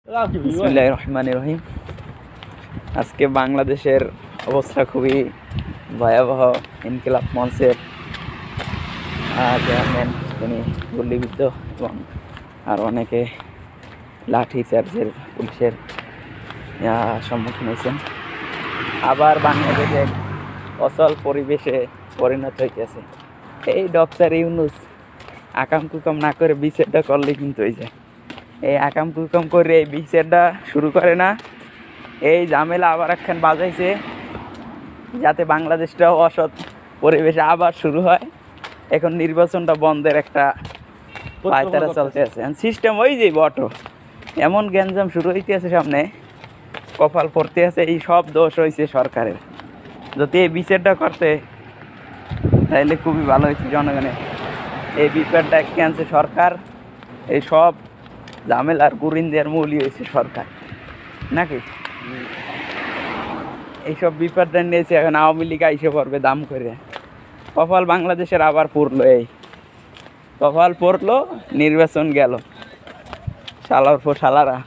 বিসমিল্লাহির রহমানির রহিম। আজকে বাংলাদেশের অবস্থা খুবই ভয়াবহ। ইনকিলাব মঞ্চের চেয়ারম্যান তিনি গুলিবিদ্ধ এবং আর অনেকে লাঠি চার্জের পুলিশের সম্মুখীন হয়েছেন। আবার বাংলাদেশে অচল পরিবেশে পরিণত হইতেছে। এই ডক্টর ইউনূস আকাম কুকাম না করে বিচারটা করলে কিন্তু হয়ে যায়। এই আকাম কুকাম করে এই বিচারটা শুরু করে না, এই ঝামেলা আবার একখান বাজাইছে যাতে বাংলাদেশটাও অসৎ পরিবেশে আবার শুরু হয়। এখন নির্বাচনটা বন্ধের একটা পায়তারা চলতে আছে, সিস্টেম ওই যে বটো এমন গ্যাঞ্জাম শুরু হইতে আছে, সামনে কপাল পড়তে আছে। এই সব দোষ হয়েছে সরকারের। যদি এই বিচারটা করতে তাহলে খুবই ভালো হয়েছে জনগণের। এই বিচারটা ক্যান্সে সরকার, এই সব ঝামেলার গুরিন্দের মূলই হয়েছে সরকার নাকি। এইসব বিপদটা নিয়েছে এখন আওয়ামী লীগ আইসে পড়বে দাম করে। কপাল বাংলাদেশের আবার পড়লো, এই কপাল পড়লো, নির্বাচন গেল, শালার পর শালারা।